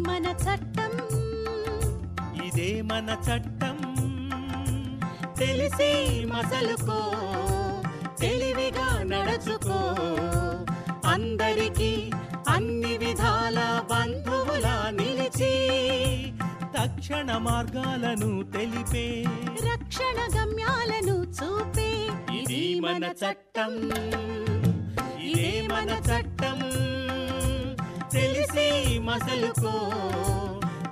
మన చట్టం, ఇదే మన చట్టం. తెలిసి మసలుకో, తెలివిగా నడుచుకో, అందరికీ అన్ని విధాల బంధువులా నిలిచి తక్షణ మార్గాలను తెలిపే, రక్షణ గమ్యాలను చూపే. ఇది మన చట్టం, ఇదే మన చట్టం. తెలిసి మసలుకో,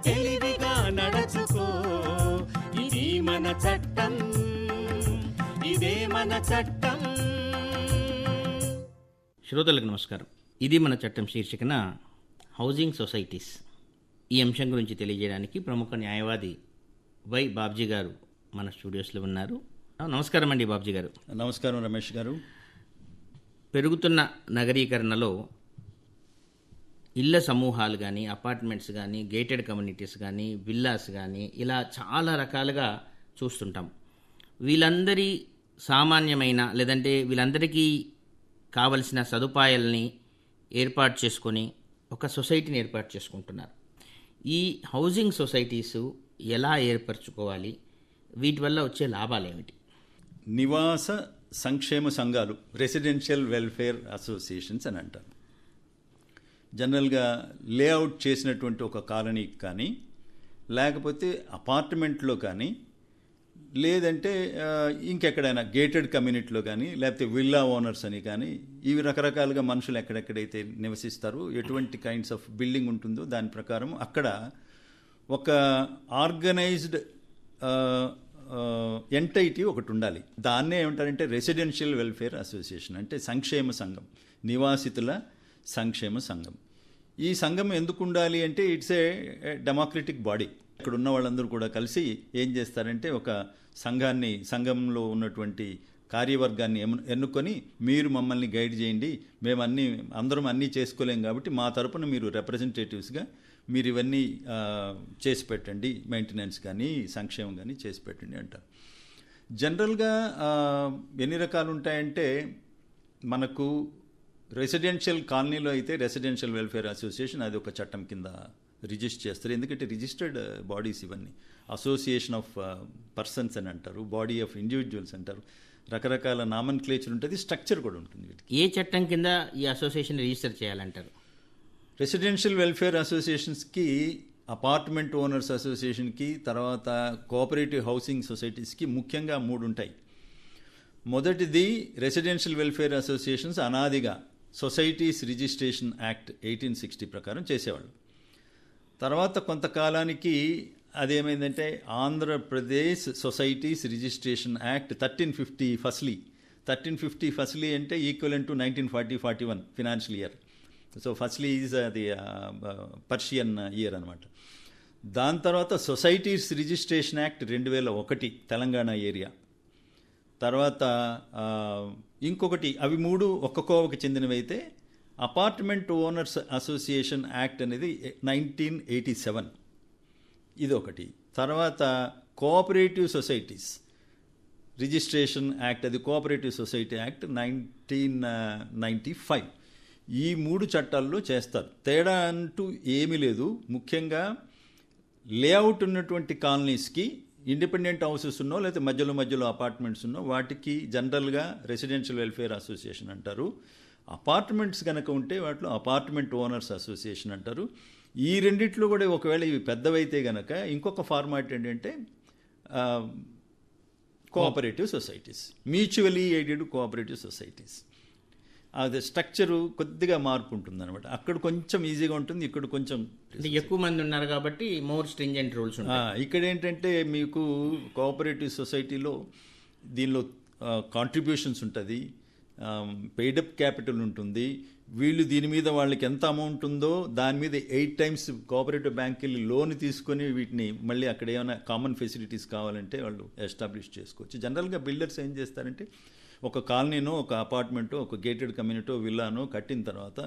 తెలివిగా నడుచుకో, ఇది మన చట్టం, ఇదే మన చట్టం. శ్రోతలకు నమస్కారం. ఇది మన చట్టం శీర్షికన హౌసింగ్ సొసైటీస్ ఈ అంశం గురించి తెలియజేయడానికి ప్రముఖ న్యాయవాది వై బాబ్జీ గారు మన స్టూడియోస్లో ఉన్నారు. నమస్కారం అండి బాబ్జీ గారు. నమస్కారం రమేష్ గారు. పెరుగుతున్న నగరీకరణలో ఇళ్ల సమూహాలు కానీ, అపార్ట్మెంట్స్ కానీ, గేటెడ్ కమ్యూనిటీస్ కానీ, విల్లాస్ కానీ, ఇలా చాలా రకాలుగా చూస్తుంటాం. వీళ్ళందరి సామాన్యమైన లేదంటే వీళ్ళందరికీ కావలసిన సదుపాయాలని ఏర్పాటు చేసుకొని ఒక సొసైటీని ఏర్పాటు చేసుకుంటున్నారు. ఈ హౌసింగ్ సొసైటీసు ఎలా ఏర్పరచుకోవాలి, వీటి వల్ల వచ్చే లాభాలు ఏమిటి? నివాస సంక్షేమ సంఘాలు, రెసిడెన్షియల్ వెల్ఫేర్ అసోసియేషన్స్ అని అంటారు. జనరల్గా లేఅవుట్ చేసినటువంటి ఒక కాలనీకి కానీ, లేకపోతే అపార్ట్మెంట్లో కానీ, లేదంటే ఇంకెక్కడైనా గేటెడ్ కమ్యూనిటీలో కానీ, లేకపోతే విల్లా ఓనర్స్ అని కానీ, ఇవి రకరకాలుగా మనుషులు ఎక్కడెక్కడైతే నివసిస్తారో, ఎటువంటి కైండ్స్ ఆఫ్ బిల్డింగ్ ఉంటుందో దాని ప్రకారం అక్కడ ఒక ఆర్గనైజ్డ్ ఎంటైటీ ఒకటి ఉండాలి. దాన్నే ఏమంటారంటే రెసిడెన్షియల్ వెల్ఫేర్ అసోసియేషన్, అంటే సంక్షేమ సంఘం, నివాసితుల సంక్షేమ సంఘం. ఈ సంఘం ఎందుకు ఉండాలి అంటే ఇట్స్ ఏ డెమోక్రటిక్ బాడీ. ఇక్కడ ఉన్న వాళ్ళందరూ కూడా కలిసి ఏం చేస్తారంటే ఒక సంఘంలో ఉన్నటువంటి కార్యవర్గాన్ని ఎన్నుకొని, మీరు మమ్మల్ని గైడ్ చేయండి, మేము అందరం అన్నీ చేసుకోలేం కాబట్టి మా తరపున మీరు రిప్రజెంటేటివ్స్గా మీరు ఇవన్నీ చేసి పెట్టండి, మెయింటెనెన్స్ కానీ సంక్షేమం కానీ చేసి పెట్టండి అంటారు. జనరల్గా ఎన్ని రకాలు ఉంటాయంటే, మనకు రెసిడెన్షియల్ కాలనీలో అయితే రెసిడెన్షియల్ వెల్ఫేర్ అసోసియేషన్ అది ఒక చట్టం కింద రిజిస్టర్ చేస్తారు. ఎందుకంటే రిజిస్టర్డ్ బాడీస్ ఇవన్నీ. అసోసియేషన్ ఆఫ్ పర్సన్స్ అని అంటారు, బాడీ ఆఫ్ ఇండివిజువల్స్ అంటారు, రకరకాల నామన్క్లేచర్ ఉంటుంది, స్ట్రక్చర్ కూడా ఉంటుంది. ఏ చట్టం కింద ఈ అసోసియేషన్ రిజిస్టర్ చేయాలంటారు? రెసిడెన్షియల్ వెల్ఫేర్ అసోసియేషన్స్కి, అపార్ట్మెంట్ ఓనర్స్ అసోసియేషన్కి, తర్వాత కోఆపరేటివ్ హౌసింగ్ సొసైటీస్కి ముఖ్యంగా 3 ఉంటాయి. మొదటిది రెసిడెన్షియల్ వెల్ఫేర్ అసోసియేషన్స్ అనాదిగా సొసైటీస్ రిజిస్ట్రేషన్ యాక్ట్ 1860 ప్రకారం చేసేవాళ్ళు. తర్వాత కొంతకాలానికి అదేమైందంటే Andhra Pradesh societies registration act 1350 Fasli అంటే equivalent to 1940-41 financial year. So Fasli is అది పర్షియన్ ఇయర్ అనమాట. దాని తర్వాత societies registration act 2001 Telangana area. తర్వాత ఇంకొకటి, అవి 3 ఒక్క కోవకు చెందినవైతే అపార్ట్మెంట్ ఓనర్స్ అసోసియేషన్ యాక్ట్ అనేది 1987 ఇది ఒకటి. తర్వాత కోఆపరేటివ్ సొసైటీస్ రిజిస్ట్రేషన్ యాక్ట్, అది కోఆపరేటివ్ సొసైటీ యాక్ట్ 1995. ఈ 3 చట్టాల్లో చేస్తారు. తేడా అంటూ ఏమీ లేదు. ముఖ్యంగా లేఅవుట్ ఉన్నటువంటి కాలనీస్కి, ఇండిపెండెంట్ హౌసెస్ ఉన్నో లేదా మధ్యలో అపార్ట్మెంట్స్ ఉన్నో వాటికి జనరల్గా రెసిడెన్షియల్ వెల్ఫేర్ అసోసియేషన్ అంటారు. అపార్ట్మెంట్స్ కనుక ఉంటే వాటిలో అపార్ట్మెంట్ ఓనర్స్ అసోసియేషన్ అంటారు. ఈ రెండిట్లో కూడా ఒకవేళ ఇవి పెద్దవైతే కనుక ఇంకొక ఫార్మాట్ ఏంటంటే cooperative societies, mutually aided cooperative societies. అది స్ట్రక్చరు కొద్దిగా మార్పు ఉంటుంది అనమాట. అక్కడ కొంచెం ఈజీగా ఉంటుంది, ఇక్కడ కొంచెం ఎక్కువ మంది ఉన్నారు కాబట్టి మోర్ స్ట్రింజెంట్ రూల్స్ ఉంటాయి. ఇక్కడ ఏంటంటే మీకు కోఆపరేటివ్ సొసైటీలో దీనిలో కాంట్రిబ్యూషన్స్ ఉంటుంది, పెయిడప్ క్యాపిటల్ ఉంటుంది. వీళ్ళు దీని మీద వాళ్ళకి ఎంత అమౌంట్ ఉందో దాని మీద 8 times కోఆపరేటివ్ బ్యాంక్ వెళ్ళి లోన్ తీసుకొని వీటిని మళ్ళీ అక్కడ ఏమైనా కామన్ ఫెసిలిటీస్ కావాలంటే వాళ్ళు ఎస్టాబ్లిష్ చేసుకోవచ్చు. జనరల్గా బిల్డర్స్ ఏం చేస్తారంటే ఒక కాలనీనో, ఒక అపార్ట్మెంటో, ఒక గేటెడ్ కమ్యూనిటో, విల్లానో కట్టిన తర్వాత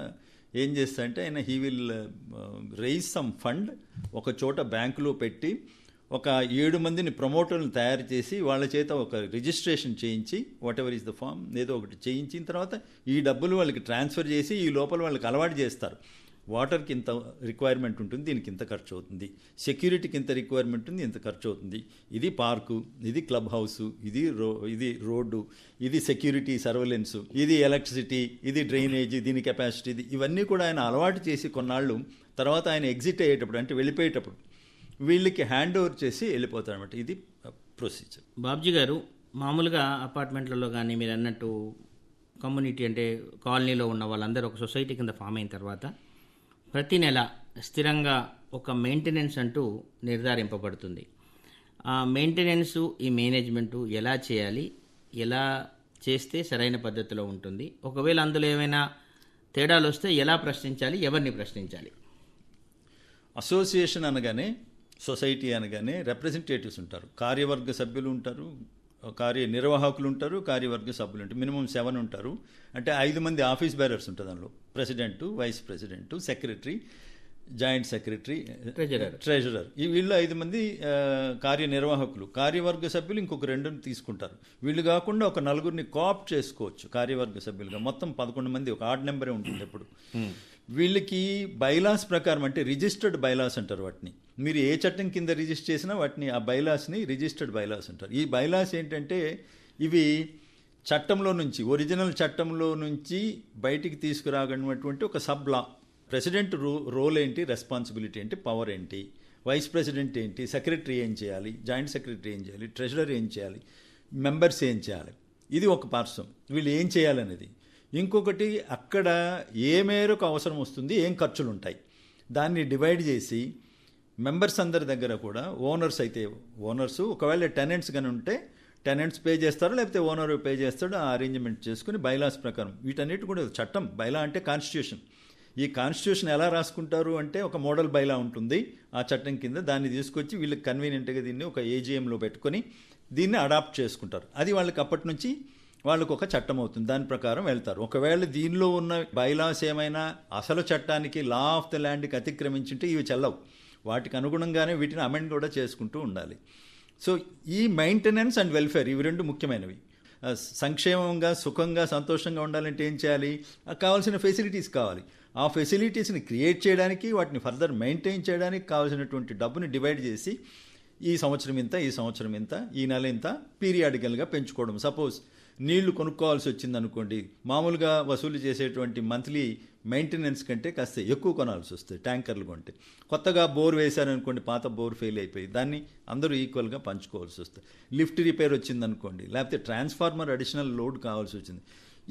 ఏం చేస్తారంటే ఆయన he will raise some fund, ఒక చోట బ్యాంకులో పెట్టి ఒక 7 మందిని ప్రమోటర్లను తయారు చేసి వాళ్ళ చేత ఒక రిజిస్ట్రేషన్ చేయించి, whatever is the form ఏదో ఒకటి చేయించిన తర్వాత ఈ డబ్బులు వాళ్ళకి ట్రాన్స్ఫర్ చేసి ఈ లోపల వాళ్ళకి అలవాటు చేస్తారు. వాటర్కి ఇంత రిక్వైర్మెంట్ ఉంటుంది, దీనికి ఇంత ఖర్చు అవుతుంది, సెక్యూరిటీకి ఇంత రిక్వైర్మెంట్ ఉంది, ఇంత ఖర్చు అవుతుంది, ఇది పార్కు, ఇది క్లబ్ హౌసు, ఇది రోడ్డు, ఇది సెక్యూరిటీ సర్వేలెన్స్, ఇది ఎలక్ట్రిసిటీ, ఇది డ్రైనేజ్, దీని కెపాసిటీ, ఇవన్నీ కూడా ఆయన అలవాటు చేసి కొన్నాళ్ళు తర్వాత ఆయన ఎగ్జిట్ అయ్యేటప్పుడు అంటే వెళ్ళిపోయేటప్పుడు వీళ్ళకి హ్యాండ్ ఓవర్ చేసి వెళ్ళిపోతారన్నమాట. ఇది ప్రొసీజర్. బాబ్జీ గారు, మామూలుగా అపార్ట్మెంట్లలో కానీ మీరు అన్నట్టు కమ్యూనిటీ అంటే కాలనీలో ఉన్న వాళ్ళందరూ ఒక సొసైటీ కింద ఫామ్ అయిన తర్వాత ప్రతి నెల స్థిరంగా ఒక మెయింటెనెన్స్ అంటూ నిర్ధారింపబడుతుంది. ఆ మెయింటెనెన్సు, ఈ మేనేజ్మెంటు ఎలా చేయాలి, ఎలా చేస్తే సరైన పద్ధతిలో ఉంటుంది, ఒకవేళ అందులో ఏమైనా తేడాలు వస్తే ఎలా ప్రశ్నించాలి, ఎవరిని ప్రశ్నించాలి? అసోసియేషన్ అనగానే, సొసైటీ అనగానే రిప్రజెంటేటివ్స్ ఉంటారు, కార్యవర్గ సభ్యులు ఉంటారు, కార్యనిర్వాహకులు ఉంటారు, కార్యవర్గ సభ్యులు ఉంటారు. మినిమం 7 ఉంటారు. అంటే 5 మంది ఆఫీస్ బేరర్స్ ఉంటుంది దానిలో. President, vice president, secretary, joint secretary, treasurer. ఈ వీళ్ళు 5 మంది కార్యనిర్వాహకులు. కార్యవర్గ సభ్యులు ఇంకొక 2 తీసుకుంటారు. వీళ్ళు కాకుండా ఒక 4 కోఆప్ట్ చేసుకోవచ్చు కార్యవర్గ సభ్యులుగా. మొత్తం 11 మంది, ఒక ఆడ్ నెంబరే ఉంటుంది ఎప్పుడు. వీళ్ళకి బైలాస్ ప్రకారం, అంటే రిజిస్టర్డ్ బైలాస్ అంటారు వాటిని. మీరు ఏ చట్టం కింద రిజిస్టర్ చేసినా వాటిని, ఆ బైలాస్ని రిజిస్టర్డ్ బైలాస్ అంటారు. ఈ బైలాస్ ఏంటంటే ఇవి చట్టంలో నుంచి, ఒరిజినల్ చట్టంలో నుంచి బయటికి తీసుకురాగలిగినటువంటి ఒక సబ్ లా. ప్రెసిడెంట్ రోల్ ఏంటి, రెస్పాన్సిబిలిటీ ఏంటి, పవర్ ఏంటి, వైస్ ప్రెసిడెంట్ ఏంటి, సెక్రటరీ ఏం చేయాలి, జాయింట్ సెక్రటరీ ఏం చేయాలి, ట్రెజరర్ ఏం చేయాలి, మెంబర్స్ ఏం చేయాలి, ఇది ఒక పార్శ్వం. వీళ్ళు ఏం చేయాలనేది. ఇంకొకటి, అక్కడ ఏ మేరకు అవసరం వస్తుంది, ఏం ఖర్చులు ఉంటాయి, దాన్ని డివైడ్ చేసి మెంబర్స్ అందరి దగ్గర కూడా, ఓనర్స్ అయితే ఓనర్సు, ఒకవేళ టెనెంట్స్ కానీ ఉంటే టెనెంట్స్ పే చేస్తారు, లేకపోతే ఓనర్ పే చేస్తాడు, ఆ అరేంజ్మెంట్ చేసుకుని బైలాస్ ప్రకారం. వీటన్నిటి కూడా చట్టం. బైలా అంటే కాన్స్టిట్యూషన్. ఈ కాన్స్టిట్యూషన్ ఎలా రాసుకుంటారు అంటే ఒక మోడల్ బైలా ఉంటుంది ఆ చట్టం కింద. దాన్ని తీసుకొచ్చి వీళ్ళకి కన్వీనియంట్గా దీన్ని ఒక ఏజీఎంలో పెట్టుకొని దీన్ని అడాప్ట్ చేసుకుంటారు. అది వాళ్ళకి అప్పటి నుంచి వాళ్ళకు ఒక చట్టం అవుతుంది. దాని ప్రకారం వెళ్తారు. ఒకవేళ దీనిలో ఉన్న బైలాస్ ఏమైనా అసలు చట్టానికి, లా ఆఫ్ ద ల్యాండ్కి అతిక్రమించుంటే ఇవి చెల్లవు. వాటికి అనుగుణంగానే వీటిని అమెండ్ కూడా చేసుకుంటూ ఉండాలి. సో ఈ మెయింటెనెన్స్ అండ్ వెల్ఫేర్, ఇవి 2 ముఖ్యమైనవి. సంక్షేమంగా, సుఖంగా, సంతోషంగా ఉండాలంటే ఏం చేయాలి, కావాల్సిన ఫెసిలిటీస్ కావాలి. ఆ ఫెసిలిటీస్ని క్రియేట్ చేయడానికి, వాటిని ఫర్దర్ మెయింటైన్ చేయడానికి కావాల్సినటువంటి డబ్బుని డివైడ్ చేసి ఈ సంవత్సరం ఇంత, ఈ సంవత్సరం ఇంత, ఈ నెల ఇంత పీరియాడికల్గా పెంచుకోవడం. సపోజ్ నీళ్లు కొనుక్కోవాల్సి వచ్చింది అనుకోండి, మామూలుగా వసూలు చేసేటువంటి మంత్లీ మెయింటెనెన్స్ కంటే కాస్త ఎక్కువ కొనాల్సి వస్తుంది ట్యాంకర్లు కొంటే. కొత్తగా బోర్ వేశారనుకోండి, పాత బోర్ ఫెయిల్ అయిపోయి దాన్ని అందరూ ఈక్వల్గా పంచుకోవాల్సి వస్తుంది. లిఫ్ట్ రిపేర్ వచ్చిందనుకోండి, లేకపోతే ట్రాన్స్ఫార్మర్ అడిషనల్ లోడ్ కావాల్సి వచ్చింది.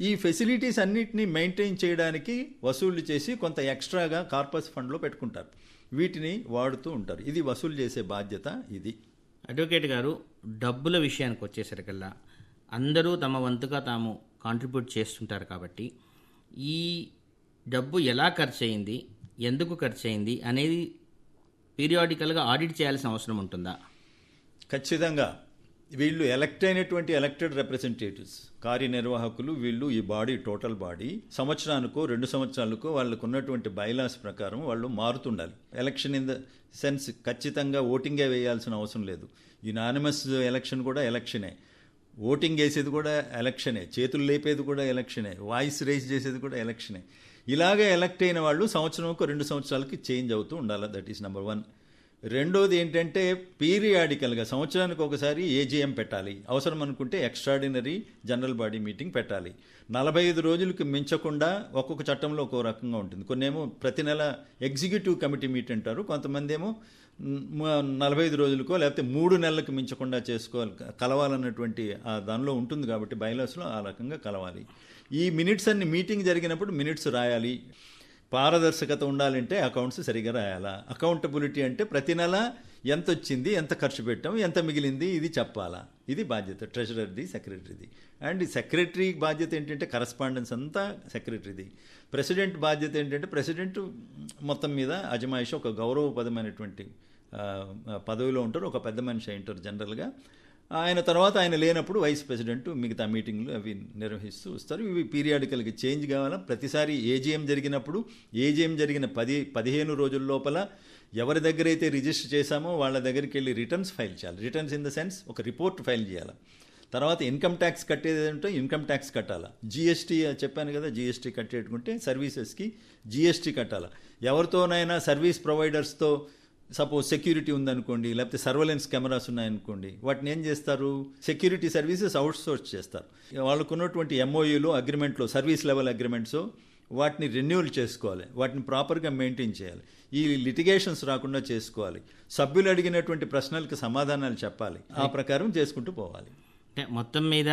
ఈ ఫెసిలిటీస్ అన్నిటినీ మెయింటైన్ చేయడానికి వసూలు చేసి కొంత ఎక్స్ట్రాగా కార్పస్ ఫండ్లో పెట్టుకుంటారు. వీటిని వాడుతూ ఉంటారు. ఇది వసూలు చేసే బాధ్యత ఇది. అడ్వకేట్ గారు, డబ్బుల విషయానికి వచ్చేసరికల్లా అందరూ తమ వంతుగా తాము కాంట్రిబ్యూట్ చేస్తుంటారు కాబట్టి ఈ డబ్బు ఎలా ఖర్చు అయింది, ఎందుకు ఖర్చు అయింది అనేది పీరియాడికల్గా ఆడిట్ చేయాల్సిన అవసరం ఉంటుందా? ఖచ్చితంగా. వీళ్ళు ఎలక్టెడ్ రిప్రజెంటేటివ్స్, కార్యనిర్వాహకులు. వీళ్ళు ఈ బాడీ, టోటల్ బాడీ, సంవత్సరానికో 2 సంవత్సరాలకో వాళ్ళకు ఉన్నటువంటి బైలాస్ ప్రకారం వాళ్ళు మారుతుండాలి. ఎలక్షన్ ఇన్ ద సెన్స్ ఖచ్చితంగా ఓటింగే వేయాల్సిన అవసరం లేదు. యునానిమస్ ఎలక్షన్ కూడా ఎలక్షనే, ఓటింగ్ వేసేది కూడా ఎలక్షనే, చేతులు లేపేది కూడా ఎలక్షనే, వాయిస్ రైజ్ చేసేది కూడా ఎలక్షనే. ఇలాగే ఎలక్ట్ అయిన వాళ్ళు సంవత్సరంకో 2 సంవత్సరాలకి చేంజ్ అవుతూ ఉండాలి. That is number 1. రెండోది ఏంటంటే పీరియాడికల్గా సంవత్సరానికి ఒకసారి ఏజీఎం పెట్టాలి. అవసరం అనుకుంటే ఎక్స్ట్రాడినరీ జనరల్ బాడీ మీటింగ్ పెట్టాలి. 45 రోజులకు మించకుండా ఒక్కొక్క చట్టంలో ఒక్కో రకంగా ఉంటుంది. కొన్నేమో ప్రతి నెల ఎగ్జిక్యూటివ్ కమిటీ మీట్ అంటారు, కొంతమంది ఏమో 45 రోజులకో లేకపోతే 3 నెలలకు మించకుండా కలవాలన్నటువంటి దానిలో ఉంటుంది. కాబట్టి బైలాస్లో ఆ రకంగా కలవాలి. ఈ మినిట్స్ అన్ని మీటింగ్ జరిగినప్పుడు మినిట్స్ రాయాలి. పారదర్శకత ఉండాలంటే అకౌంట్స్ సరిగా రాయాలా. అకౌంటబిలిటీ అంటే ప్రతి నెల ఎంత వచ్చింది, ఎంత ఖర్చు పెట్టాం, ఎంత మిగిలింది, ఇది చెప్పాలా. ఇది బాధ్యత ట్రెజరర్ది, సెక్రటరీది. అండ్ సెక్రటరీ బాధ్యత ఏంటంటే కరస్పాండెన్స్ అంతా సెక్రటరీది. ప్రెసిడెంట్ బాధ్యత ఏంటంటే ప్రెసిడెంట్ మొత్తం మీద అజమాయిషి, ఒక గౌరవపదమైనటువంటి పదవిలో ఉంటారు, ఒక పెద్ద మనిషి అయి ఉంటారు జనరల్గా. ఆయన తర్వాత ఆయన లేనప్పుడు వైస్ ప్రెసిడెంట్ మిగతా మీటింగ్లు అవి నిర్వహిస్తూ వస్తారు. ఇవి పీరియాడికల్గా చేంజ్ కావాలా. ప్రతిసారి ఏజీఎం జరిగినప్పుడు ఏజీఎం జరిగిన 10-15 రోజుల లోపల ఎవరి దగ్గర అయితే రిజిస్టర్ చేశామో వాళ్ళ దగ్గరికి వెళ్ళి రిటర్న్స్ ఫైల్ చేయాలి. రిటర్న్స్ ఇన్ ద సెన్స్ ఒక రిపోర్ట్ ఫైల్ చేయాలి. తర్వాత ఇన్కమ్ ట్యాక్స్ కట్టేది ఏంటో ఇన్కమ్ ట్యాక్స్ కట్టాలా, జిఎస్టీ చెప్పాను కదా, జిఎస్టీ కట్టేట్టుకుంటే సర్వీసెస్కి జిఎస్టీ కట్టాలా. ఎవరితోనైనా సర్వీస్ ప్రొవైడర్స్తో సపోజ్ సెక్యూరిటీ ఉందనుకోండి, లేకపోతే సర్వేలెన్స్ కెమెరాస్ ఉన్నాయనుకోండి, వాటిని ఏం చేస్తారు, సెక్యూరిటీ సర్వీసెస్ అవుట్ సోర్స్ చేస్తారు. వాళ్ళకు ఉన్నటువంటి ఎంఓయూలు, అగ్రిమెంట్లో, సర్వీస్ లెవెల్ అగ్రిమెంట్స్ వాటిని రెన్యూవల్ చేసుకోవాలి, వాటిని ప్రాపర్గా మెయింటైన్ చేయాలి, ఈ లిటిగేషన్స్ రాకుండా చేసుకోవాలి, సభ్యులు అడిగినటువంటి ప్రశ్నలకు సమాధానాలు చెప్పాలి, ఆ ప్రకారం చేసుకుంటూ పోవాలి. అంటే మొత్తం మీద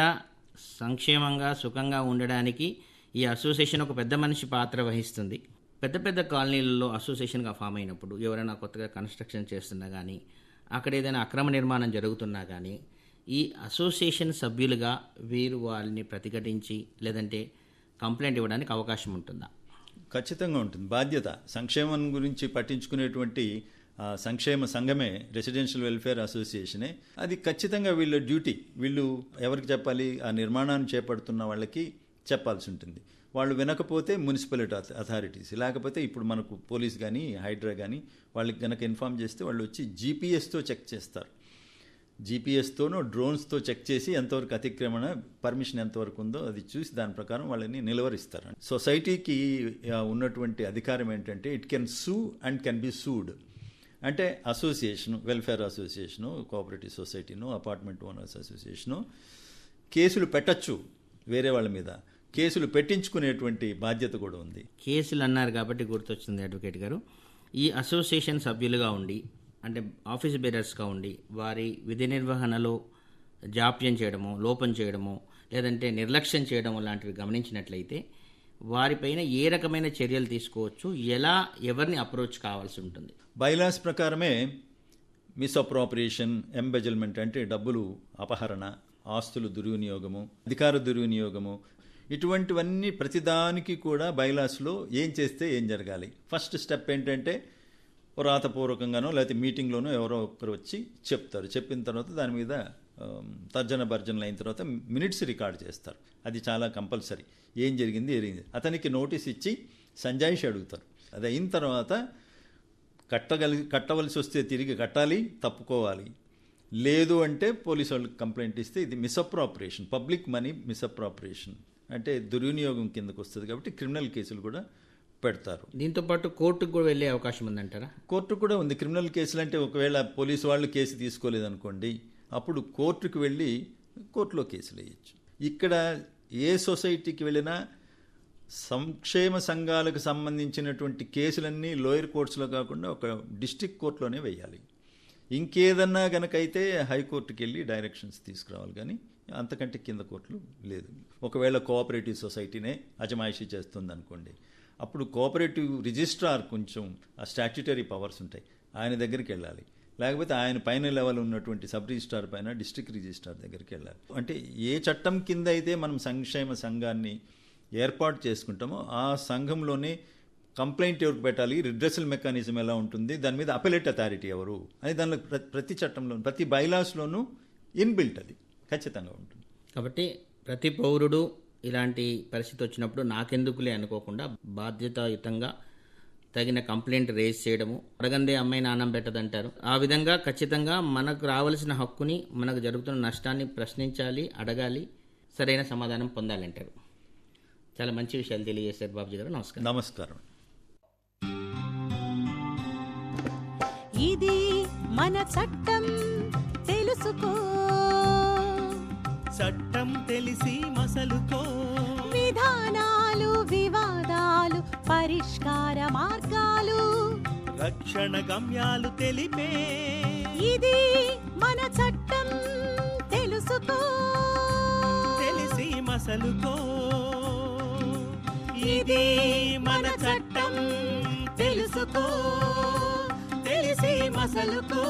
సంక్షేమంగా సుఖంగా ఉండడానికి ఈ అసోసియేషన్ ఒక పెద్ద మనిషి పాత్ర వహిస్తుంది. పెద్ద పెద్ద కాలనీలలో అసోసియేషన్గా ఫామ్ అయినప్పుడు ఎవరైనా కొత్తగా కన్స్ట్రక్షన్ చేస్తున్నా కానీ, అక్కడ ఏదైనా అక్రమ నిర్మాణం జరుగుతున్నా కానీ, ఈ అసోసియేషన్ సభ్యులుగా వీరు వాళ్ళని ప్రతిఘటించి లేదంటే కంప్లైంట్ ఇవ్వడానికి అవకాశం ఉంటుందా? ఖచ్చితంగా ఉంటుంది. బాధ్యత, సంక్షేమం గురించి పట్టించుకునేటువంటి సంక్షేమ సంఘమే రెసిడెన్షియల్ వెల్ఫేర్ అసోసియేషనే. అది ఖచ్చితంగా వీళ్ళ డ్యూటీ. వీళ్ళు ఎవరికి చెప్పాలి, ఆ నిర్మాణాన్ని చేపడుతున్న వాళ్ళకి చెప్పాల్సి ఉంటుంది. వాళ్ళు వినకపోతే మున్సిపాలిటీ అథారిటీస్, లేకపోతే ఇప్పుడు మనకు పోలీస్ కానీ హైడ్రా కానీ వాళ్ళకి కనుక ఇన్ఫామ్ చేస్తే వాళ్ళు వచ్చి జీపీఎస్తో చెక్ చేస్తారు. జీపీఎస్తోనో డ్రోన్స్తో చెక్ చేసి ఎంతవరకు అతిక్రమణ పర్మిషన్ ఎంతవరకు ఉందో అది చూసి దాని ప్రకారం వాళ్ళని నిలువరిస్తారు. సొసైటీకి ఉన్నటువంటి అధికారం ఏంటంటే it can sue and can be sued. అంటే అసోసియేషను, వెల్ఫేర్ అసోసియేషను, కోఆపరేటివ్ సొసైటీను, అపార్ట్మెంట్ ఓనర్స్ అసోసియేషను కేసులు పెట్టచ్చు, వేరే వాళ్ళ మీద కేసులు పెట్టించుకునేటువంటి బాధ్యత కూడా ఉంది. కేసులు అన్నారు కాబట్టి గుర్తొచ్చింది అడ్వకేట్ గారు, ఈ అసోసియేషన్ సభ్యులుగా ఉండి అంటే ఆఫీస్ బేరర్స్గా ఉండి వారి విధి నిర్వహణలో జాప్యం చేయడము, లోపం చేయడము, లేదంటే నిర్లక్ష్యం చేయడము లాంటివి గమనించినట్లయితే వారిపైన ఏ రకమైన చర్యలు తీసుకోవచ్చు, ఎలా ఎవరిని అప్రోచ్ కావాల్సి ఉంటుంది? బైలాస్ ప్రకారమే మిస్అప్రోప్రియేషన్, ఎంబెజల్మెంట్ అంటే డబ్బులు అపహరణ, ఆస్తులు దుర్వినియోగము, అధికార దుర్వినియోగము, ఇటువంటివన్నీ ప్రతిదానికి కూడా బైలాస్లో ఏం చేస్తే ఏం జరగాలి. ఫస్ట్ స్టెప్ ఏంటంటే రాతపూర్వకంగానో లేకపోతే మీటింగ్లోనో ఎవరో ఒకరు వచ్చి చెప్తారు. చెప్పిన తర్వాత దాని మీద తర్జన భర్జనలు అయిన తర్వాత మినిట్స్ రికార్డ్ చేస్తారు. అది చాలా కంపల్సరీ. ఏం జరిగింది, అతనికి నోటీస్ ఇచ్చి సంజాయిషి అడుగుతారు. అది అయిన తర్వాత కట్టవలసి వస్తే తిరిగి కట్టాలి, తప్పుకోవాలి. లేదు అంటే పోలీసు వాళ్ళకి కంప్లైంట్ ఇస్తే ఇది మిస్అప్రోప్రియేషన్, పబ్లిక్ మనీ మిస్అప్రోప్రియేషన్ అంటే దుర్వినియోగం కిందకు వస్తుంది. కాబట్టి క్రిమినల్ కేసులు కూడా పెడతారు. దీంతో పాటు కోర్టుకు కూడా వెళ్ళే అవకాశం ఉందంటారా? కోర్టు కూడా ఉంది. క్రిమినల్ కేసులు అంటే ఒకవేళ పోలీసు వాళ్ళు కేసు తీసుకోలేదనుకోండి, అప్పుడు కోర్టుకు వెళ్ళి కోర్టులో కేసులు వేయచ్చు. ఇక్కడ ఏ సొసైటీకి వెళ్ళినా సంక్షేమ సంఘాలకు సంబంధించినటువంటి కేసులన్నీ లోయర్ కోర్ట్స్లో కాకుండా ఒక డిస్ట్రిక్ట్ కోర్టులోనే వేయాలి. ఇంకేదన్నా కనుకైతే హైకోర్టుకి వెళ్ళి డైరెక్షన్స్ తీసుకురావాలి, కానీ అంతకంటే కింద కోర్టులు లేదు. ఒకవేళ కోఆపరేటివ్ సొసైటీనే అజమాయిషీ చేస్తుంది అనుకోండి, అప్పుడు కోఆపరేటివ్ రిజిస్ట్రార్ కొంచెం ఆ స్టాట్యుటరీ పవర్స్ ఉంటాయి, ఆయన దగ్గరికి వెళ్ళాలి. లేకపోతే ఆయన పైన లెవెల్ ఉన్నటువంటి సబ్ రిజిస్ట్రార్ పైన డిస్ట్రిక్ట్ రిజిస్ట్రార్ దగ్గరికి వెళ్ళాలి. అంటే ఏ చట్టం కింద అయితే మనం సంక్షేమ సంఘాన్ని ఏర్పాటు చేసుకుంటామో ఆ సంఘంలోనే కంప్లైంట్ ఎవరికి పెట్టాలి, రిడ్రెసల్ మెకానిజం ఎలా ఉంటుంది, దాని మీద అపెలేట్ అథారిటీ ఎవరు అని దానిలో ప్రతి చట్టంలో ప్రతి బైలాస్లోనూ ఇన్బిల్ట్ అది ఖచ్చితంగా ఉంటుంది. కాబట్టి ప్రతి పౌరుడు ఇలాంటి పరిస్థితి వచ్చినప్పుడు నాకెందుకులే అనుకోకుండా బాధ్యతాయుతంగా తగిన కంప్లైంట్ రేజ్ చేయడము, అడగందే అమ్మాయి నాన్నం పెట్టదంటారు. ఆ విధంగా ఖచ్చితంగా మనకు రావాల్సిన హక్కుని, మనకు జరుగుతున్న నష్టాన్ని ప్రశ్నించాలి, అడగాలి, సరైన సమాధానం పొందాలంటారు. చాలా మంచి విషయాలు తెలియజేశారు బాబుజీ గారు. నమస్కారం. నమస్కారం. ఇది మన చట్టం తెలుసుకో, చట్టం తెలిసి మసలుకో, విధానాలు వివాదాలు పరిష్కార మార్గాలు, రక్షణ గమ్యాలు తెలిపే, ఇది మన చట్టం తెలుసుకో, తెలిసి మసలుకో, ఇది మన చట్టం తెలుసుకో, తెలిసి మసలుకో.